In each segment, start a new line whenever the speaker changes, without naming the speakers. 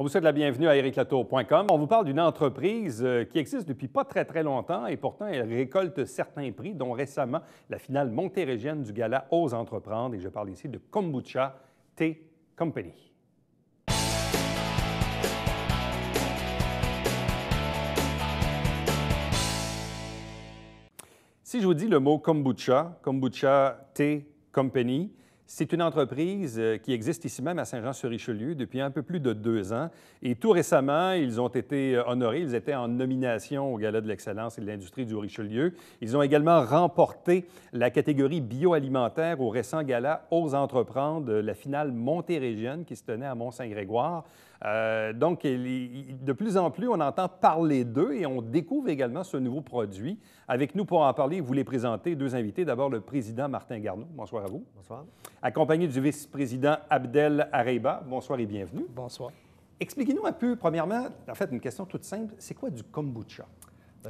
On vous souhaite la bienvenue à ericlatour.com. On vous parle d'une entreprise qui existe depuis pas très longtemps et pourtant elle récolte certains prix, dont récemment la finale montérégienne du gala Ose entreprendre. Et je parle ici de Kombucha Tea Company. Si je vous dis le mot kombucha, Kombucha Tea Company, c'est une entreprise qui existe ici même à Saint-Jean-sur-Richelieu depuis un peu plus de 2 ans. Et tout récemment, ils ont été honorés. Ils étaient en nomination au Gala de l'excellence et de l'industrie du Richelieu. Ils ont également remporté la catégorie bioalimentaire au récent Gala Ose entreprendre, la finale montérégienne qui se tenait à Mont-Saint-Grégoire. Donc, de plus en plus, on entend parler d'eux et on découvre également ce nouveau produit. Avec nous pour en parler, vous les présentez, deux invités. D'abord, le président Martin Garneau. Bonsoir à vous.
Bonsoir.
Accompagné du vice-président Abdel Areiba. Bonsoir et bienvenue.
Bonsoir.
Expliquez-nous un peu, premièrement, en fait, une question toute simple. C'est quoi du kombucha?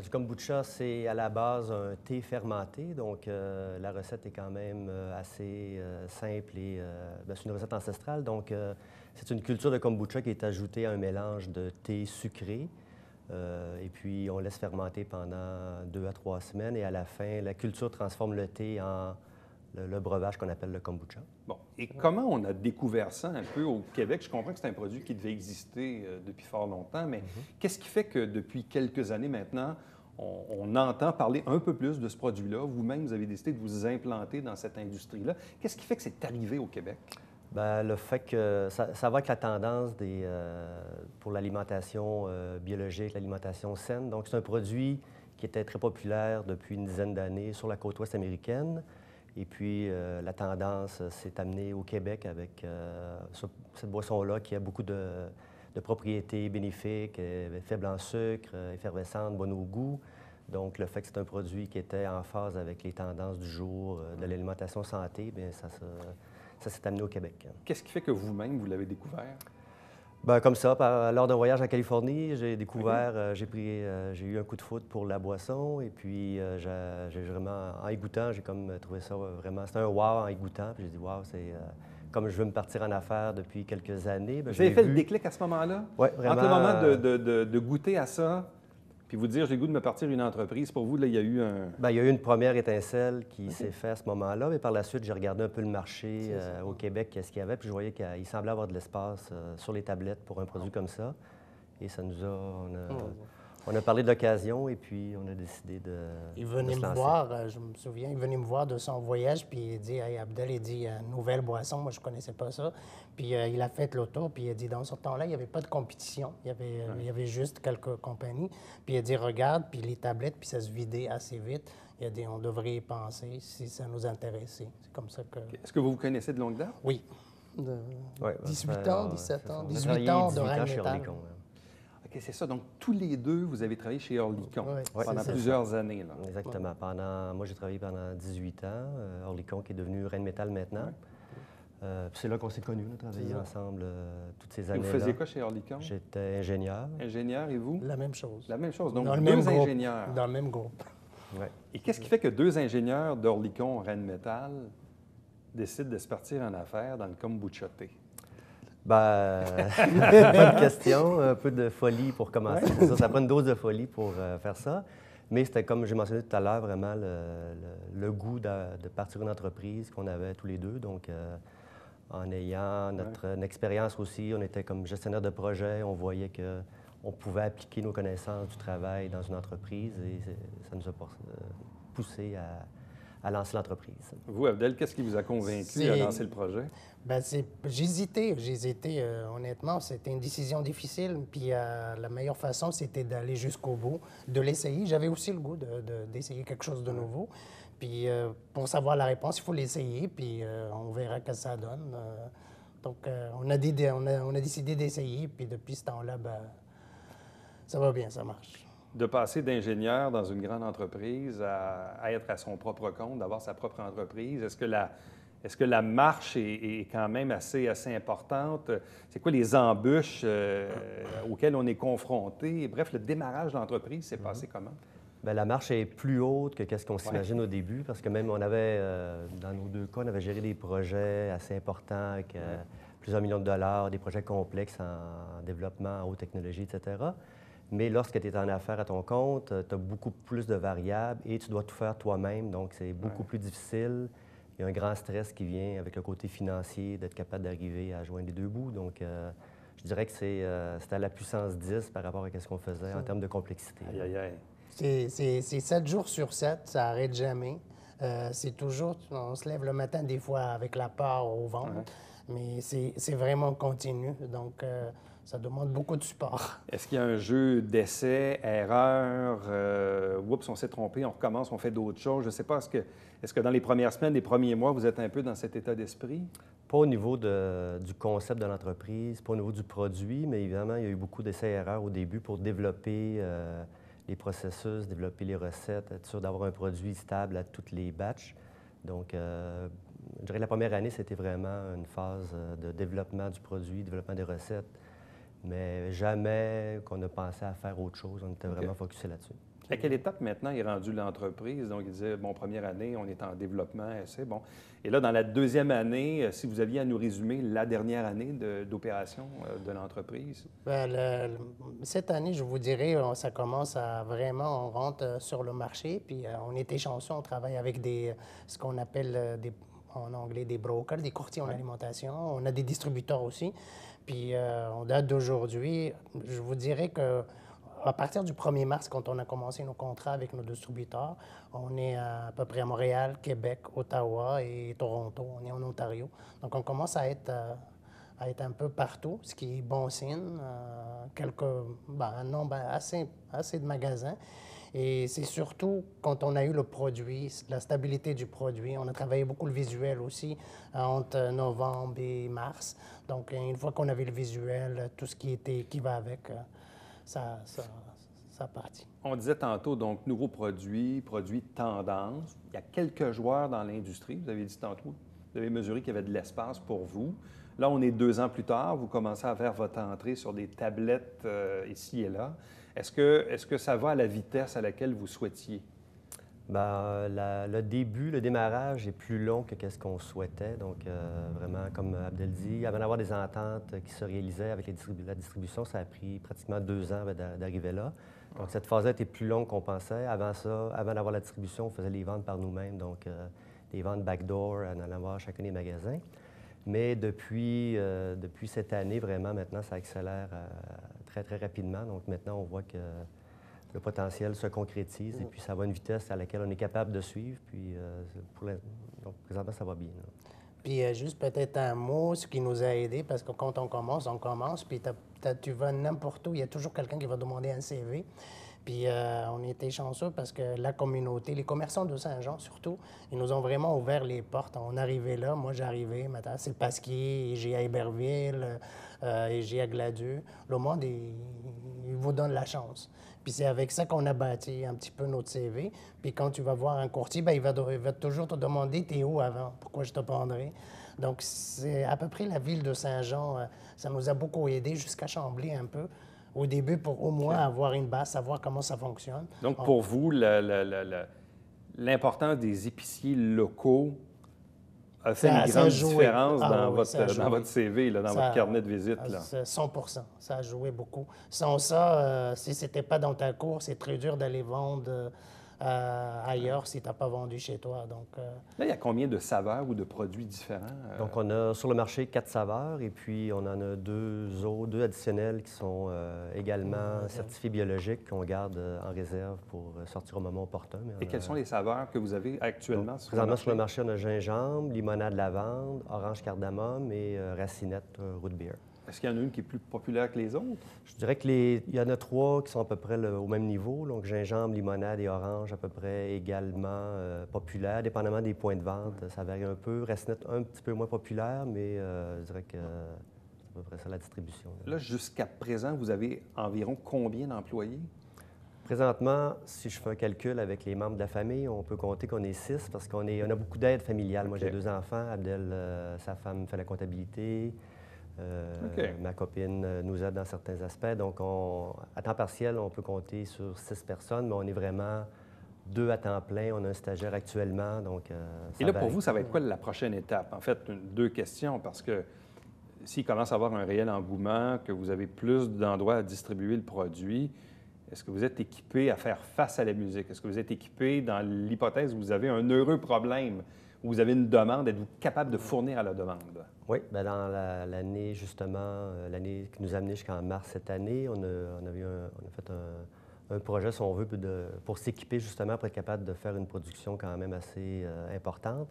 Du kombucha, c'est à la base un thé fermenté, donc la recette est quand même assez simple et c'est une recette ancestrale. Donc, c'est une culture de kombucha qui est ajoutée à un mélange de thé sucré. Et puis, on laisse fermenter pendant 2 à 3 semaines et à la fin, la culture transforme le thé en le breuvage qu'on appelle le kombucha.
Bon. Et comment on a découvert ça un peu au Québec? Je comprends que c'est un produit qui devait exister depuis fort longtemps, mais qu'est-ce qui fait que depuis quelques années maintenant, on entend parler un peu plus de ce produit-là? Vous-même, vous avez décidé de vous implanter dans cette industrie-là. Qu'est-ce qui fait que c'est arrivé au Québec?
Bien, le fait que ça va avec la tendance pour l'alimentation biologique, l'alimentation saine. Donc, c'est un produit qui était très populaire depuis une dizaine d'années sur la côte ouest américaine. Et puis, la tendance s'est amenée au Québec avec cette boisson-là qui a beaucoup de propriétés bénéfiques, faible en sucre, effervescente, bonne au goût. Donc, le fait que c'est un produit qui était en phase avec les tendances du jour de l'alimentation santé, bien, ça s'est amené au Québec.
Qu'est-ce qui fait que vous-même, vous l'avez découvert?
Bien, comme ça, lors d'un voyage en Californie, j'ai découvert, j'ai eu un coup de foudre pour la boisson et puis j'ai vraiment, en y goûtant, j'ai comme trouvé ça vraiment, c'était un wow en y goûtant. Puis j'ai dit, wow, c'est comme je veux me partir en affaires depuis quelques années.
Vous avez fait le déclic à ce moment-là?
Oui, vraiment.
Entre le moment de goûter à ça, puis vous dire, j'ai le goût de me partir une entreprise, pour vous, là, il y a eu un...
Bien, il y a eu une première étincelle qui s'est faite à ce moment-là, mais par la suite, j'ai regardé un peu le marché au Québec, qu'est-ce qu'il y avait, puis je voyais qu'il semblait avoir de l'espace sur les tablettes pour un produit comme ça. Et ça nous a... On a parlé de l'occasion et puis on a décidé de
Il venait
se
me
lancer.
voir, je me souviens, il venait me voir de son voyage, puis il dit, hey, Abdel, il dit, nouvelle boisson, moi je connaissais pas ça. Puis il a fait l'auto, puis il a dit, dans ce temps-là, il n'y avait pas de compétition, il y avait juste quelques compagnies. Puis il a dit, regarde, puis les tablettes, puis ça se vidait assez vite. Il a dit, on devrait y penser si ça nous intéressait. C'est comme ça que...
Est-ce que vous vous connaissez de longue date?
Oui.
Ouais,
18 ans, 17 ans,
on a
18
travaillé
ans de
18 ans chez
Rheinmetall.
Orlicon, hein.
OK, c'est ça. Donc, tous les deux, vous avez travaillé chez Orlicon pendant
c'est
plusieurs années. Là.
Exactement. Moi, j'ai travaillé pendant 18 ans. Orlicon, qui est devenu Rheinmetall maintenant. Puis c'est là qu'on s'est connus. On a travaillé ensemble toutes ces
Et
années-là.
vous faisiez quoi chez Orlicon?
J'étais ingénieur.
Ingénieur, et vous?
La même chose.
La même chose. Donc,
Dans le
deux
même groupe.
ingénieurs.
Dans le même groupe.
Ouais.
Et qu'est-ce qui fait que deux ingénieurs d'Orlicon, Rheinmetall, décident de se partir en affaires dans le kombucha thé?
Bien, bonne question. Un peu de folie pour commencer. Ça prend une dose de folie pour faire ça. Mais c'était, comme j'ai mentionné tout à l'heure, vraiment le goût de partir une entreprise qu'on avait tous les deux. Donc, en ayant notre expérience aussi, on était comme gestionnaire de projet. On voyait qu'on pouvait appliquer nos connaissances du travail dans une entreprise et ça nous a poussé à lancer l'entreprise.
Vous, Abdel, qu'est-ce qui vous a convaincu à lancer le projet?
Bien, j'hésitais. Honnêtement, c'était une décision difficile. Puis la meilleure façon, c'était d'aller jusqu'au bout, de l'essayer. J'avais aussi le goût d'essayer quelque chose de nouveau. Puis pour savoir la réponse, il faut l'essayer, puis on verra ce que ça donne. Donc, on a décidé d'essayer, puis depuis ce temps-là, ben, ça va bien, ça marche.
De passer d'ingénieur dans une grande entreprise à être à son propre compte, d'avoir sa propre entreprise, est-ce que la marche est quand même assez importante? C'est quoi les embûches auxquelles on est confronté? Bref, le démarrage de l'entreprise s'est passé comment?
Bien, la marche est plus haute que ce qu'on s'imagine au début, parce que même on avait, dans nos deux cas, on avait géré des projets assez importants avec plusieurs millions de dollars, des projets complexes en développement, en haute technologie, etc. Mais lorsque tu es en affaires à ton compte, tu as beaucoup plus de variables et tu dois tout faire toi-même, donc c'est beaucoup plus difficile. Il y a un grand stress qui vient avec le côté financier, d'être capable d'arriver à joindre les deux bouts. Donc, je dirais que c'est à la puissance 10 par rapport à ce qu'on faisait en termes de complexité.
Aïe, aïe, aïe.
C'est 7 jours sur 7, ça n'arrête jamais. C'est toujours, on se lève le matin des fois avec la peur au ventre, mais c'est vraiment continu. Donc, ça demande beaucoup de support.
Est-ce qu'il y a un jeu d'essai, erreur, oups, on s'est trompé, on recommence, on fait d'autres choses? Je ne sais pas, est-ce que dans les premières semaines, les premiers mois, vous êtes un peu dans cet état d'esprit?
Pas au niveau du concept de l'entreprise, pas au niveau du produit, mais évidemment, il y a eu beaucoup d'essais-erreurs au début pour développer les processus, développer les recettes, être sûr d'avoir un produit stable à toutes les batchs. Donc, je dirais que la première année, c'était vraiment une phase de développement du produit, développement des recettes, mais jamais qu'on a pensé à faire autre chose. On était vraiment focusé là-dessus.
À quelle étape maintenant est rendue l'entreprise? Donc, il disait, bon, première année, on est en développement, essai, bon. Et là, dans la deuxième année, si vous aviez à nous résumer la dernière année d'opération de l'entreprise?
Bien, cette année, je vous dirais, ça commence à vraiment, on rentre sur le marché, puis on était chanceux, on travaille avec ce qu'on appelle en anglais des brokers, des courtiers en alimentation. On a des distributeurs aussi. Puis on date d'aujourd'hui, je vous dirais que à partir du 1er mars, quand on a commencé nos contrats avec nos distributeurs, on est à peu près à Montréal, Québec, Ottawa et Toronto. On est en Ontario. Donc, on commence à être un peu partout, ce qui est bon signe. Un nombre assez de magasins. Et c'est surtout quand on a eu le produit, la stabilité du produit. On a travaillé beaucoup le visuel aussi entre novembre et mars. Donc, une fois qu'on avait le visuel, tout ce qui va avec, ça partit.
On disait tantôt, donc, nouveaux produits tendance. Il y a quelques joueurs dans l'industrie. Vous avez dit tantôt, vous avez mesuré qu'il y avait de l'espace pour vous. Là, on est 2 ans plus tard. Vous commencez à faire votre entrée sur des tablettes ici et là. Est-ce que ça va à la vitesse à laquelle vous souhaitiez?
Bien, le démarrage est plus long que ce qu'on souhaitait. Donc, vraiment, comme Abdel dit, avant d'avoir des ententes qui se réalisaient avec la distribution, ça a pris pratiquement 2 ans d'arriver là. Donc, cette phase-là était plus longue qu'on pensait. Avant ça, avant d'avoir la distribution, on faisait les ventes par nous-mêmes, donc des ventes backdoor, en allant voir chacun des magasins. Mais depuis cette année, vraiment, maintenant, ça accélère très, très rapidement. Donc, maintenant, on voit que le potentiel se concrétise et puis ça va à une vitesse à laquelle on est capable de suivre. Puis, donc, présentement, ça va bien. Là.
Puis, juste peut-être un mot, ce qui nous a aidé, parce que quand on commence, puis tu vas n'importe où, il y a toujours quelqu'un qui va demander un CV. Puis on était chanceux parce que la communauté, les commerçants de Saint-Jean surtout, ils nous ont vraiment ouvert les portes. On arrivait là, moi j'arrivais, maintenant c'est Pasquier, j'ai à Héberville, et j'ai à Gladieux. Le monde, il vous donne la chance. Puis c'est avec ça qu'on a bâti un petit peu notre CV. Puis quand tu vas voir un courtier, bien, il va toujours te demander « T'es où avant? Pourquoi je te prendrai? » Donc c'est à peu près la ville de Saint-Jean. Ça nous a beaucoup aidé jusqu'à Chambly un peu. Au début, pour au moins avoir une base, savoir comment ça fonctionne.
Donc, pour vous, l'importance des épiciers locaux a fait une grande différence dans votre CV, là, dans votre carnet de visite.
100 ça a joué beaucoup. Sans ça, si ce n'était pas dans ta cour, c'est très dur d'aller vendre ailleurs si tu n'as pas vendu chez toi. Donc,
là, il y a combien de saveurs ou de produits différents?
Donc, on a sur le marché 4 saveurs et puis on en a 2 additionnels qui sont également certifiés biologiques qu'on garde en réserve pour sortir au moment opportun.
Et quelles sont les saveurs que vous avez actuellement sur le
présentement,
marché?
sur le marché, on a gingembre, limonade lavande, orange cardamome et racinette root beer.
Est-ce qu'il y en a une qui est plus populaire que les autres?
Je dirais qu'il y en a 3 qui sont à peu près au même niveau. Donc, gingembre, limonade et orange, à peu près également populaires, dépendamment des points de vente. Ça varie un peu. Racinette, un petit peu moins populaire, mais je dirais que c'est à peu près ça la distribution.
Là, jusqu'à présent, vous avez environ combien d'employés?
Présentement, si je fais un calcul avec les membres de la famille, on peut compter qu'on est 6 parce qu'on a beaucoup d'aide familiale. Moi, j'ai 2 enfants. Abdel, sa femme fait la comptabilité. Ma copine nous aide dans certains aspects. Donc, à temps partiel, on peut compter sur 6 personnes, mais on est vraiment 2 à temps plein. On a un stagiaire actuellement. Donc,
et là, pour vous, ça va être quoi la prochaine étape? En fait, 2 questions, parce que s'il commence à avoir un réel engouement, que vous avez plus d'endroits à distribuer le produit, est-ce que vous êtes équipé à faire face à la musique? Est-ce que vous êtes équipé dans l'hypothèse où vous avez un heureux problème, où vous avez une demande, êtes-vous capable de fournir à la demande?
Oui, bien, dans l'année, justement, l'année qui nous a amené jusqu'en mars cette année, on a fait un projet, si on veut, pour s'équiper justement pour être capable de faire une production quand même assez importante.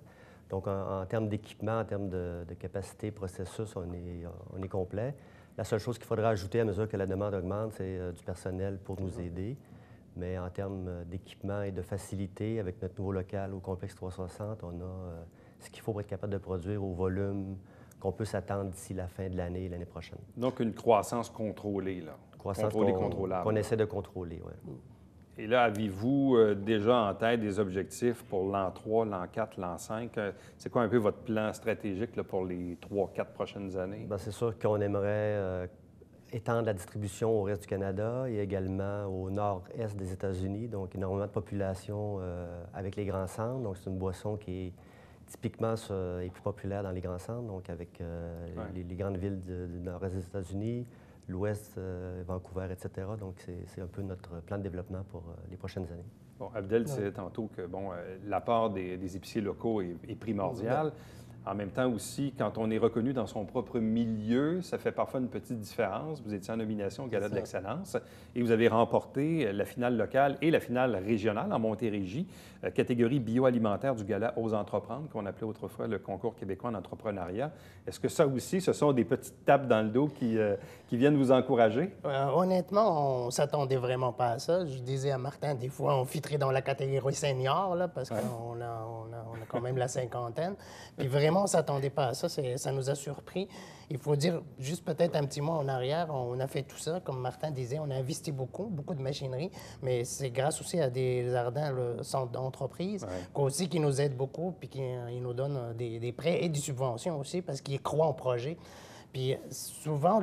Donc, en termes d'équipement, en termes de capacité, processus, on est complet. La seule chose qu'il faudra ajouter à mesure que la demande augmente, c'est du personnel pour nous aider. Mais en termes d'équipement et de facilité, avec notre nouveau local au Complexe 360, on a ce qu'il faut pour être capable de produire au volume qu'on peut s'attendre d'ici la fin de l'année et l'année prochaine.
Donc, une croissance contrôlée, là.
Croissance
contrôlable.
Qu'on essaie de contrôler, oui.
Et là, avez-vous déjà en tête des objectifs pour l'an 3, l'an 4, l'an 5? C'est quoi un peu votre plan stratégique là, pour les 3-4 prochaines années?
Bien, c'est sûr qu'on aimerait étendre la distribution au reste du Canada et également au nord-est des États-Unis, donc énormément de population avec les grands centres. Donc, c'est une boisson qui est typiquement est plus populaire dans les grands centres, donc avec les grandes villes du nord-est des États-Unis, l'ouest, Vancouver, etc. Donc, c'est un peu notre plan de développement pour les prochaines années.
Bon, Abdel disait tantôt que l'apport des épiciers locaux est primordial. En même temps aussi, quand on est reconnu dans son propre milieu, ça fait parfois une petite différence. Vous étiez en nomination au Gala de l'Excellence et vous avez remporté la finale locale et la finale régionale en Montérégie, catégorie bioalimentaire du Gala Ose entreprendre, qu'on appelait autrefois le concours québécois en entrepreneuriat. Est-ce que ça aussi, ce sont des petites tapes dans le dos qui viennent vous encourager?
Honnêtement, on ne s'attendait vraiment pas à ça. Je disais à Martin, des fois, on fitterait dans la catégorie senior, là, parce qu'on a quand même la cinquantaine. Puis vraiment, on ne s'attendait pas à ça. Ça nous a surpris. Il faut dire, juste peut-être un petit mois en arrière, on a fait tout ça. Comme Martin disait, on a investi beaucoup de machinerie, mais c'est grâce aussi à des Ardents, le centre d'entreprise, aussi qui nous aide beaucoup, puis qui nous donne des prêts et des subventions aussi, parce qu'ils croient en projet. Puis souvent,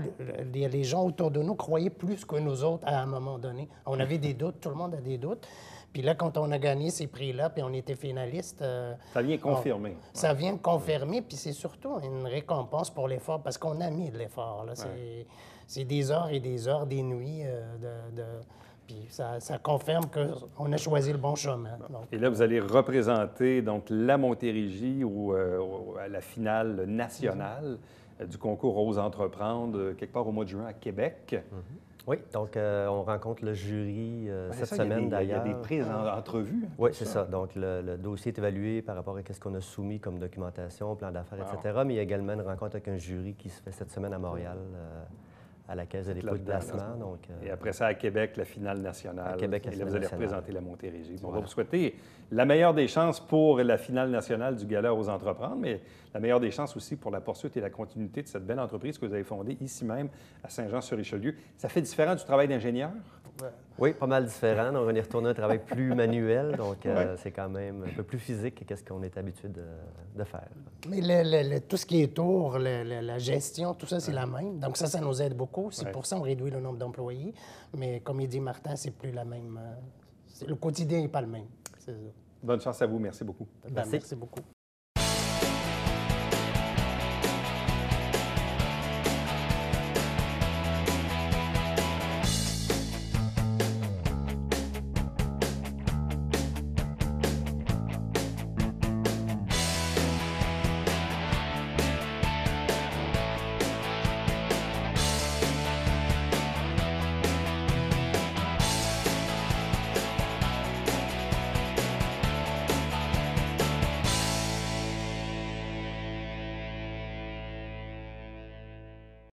les gens autour de nous croyaient plus que nous autres à un moment donné. On avait des doutes, tout le monde a des doutes. Puis là, quand on a gagné ces prix-là, puis on était finaliste...
ça vient confirmer.
Ça vient confirmer, puis c'est surtout une récompense pour l'effort, parce qu'on a mis de l'effort. C'est des heures et des heures, des nuits Puis ça confirme qu'on a choisi le bon chemin. Donc,
et là, vous allez représenter donc la Montérégie à la finale nationale du concours Ose entreprendre, quelque part au mois de juin à Québec.
Oui, donc on rencontre le jury cette semaine d'ailleurs.
Il y a des prises entrevues.
Oui, c'est ça. Donc le dossier est évalué par rapport à ce qu'on a soumis comme documentation, plan d'affaires, etc. Mais il y a également une rencontre avec un jury qui se fait cette semaine à Montréal. À la Caisse de dépôt de placement. Donc,
et après ça, à Québec, la finale nationale.
À Québec,
et là, vous allez représenter la Montérégie. On va vous souhaiter la meilleure des chances pour la finale nationale du Gala Ose entreprendre, mais la meilleure des chances aussi pour la poursuite et la continuité de cette belle entreprise que vous avez fondée ici même, à Saint-Jean-sur-Richelieu. Ça fait différent du travail d'ingénieur?
Oui, pas mal différent. Donc, on est retourné à un travail plus manuel, donc c'est quand même un peu plus physique que ce qu'on est habitué de faire.
Mais tout ce qui est autour, la gestion, tout ça, c'est la même. Donc ça nous aide beaucoup. C'est pour ça qu'on réduit le nombre d'employés. Mais comme il dit Martin, c'est plus la même. Le quotidien n'est pas le même.
Bonne chance à vous. Merci beaucoup.
Merci beaucoup.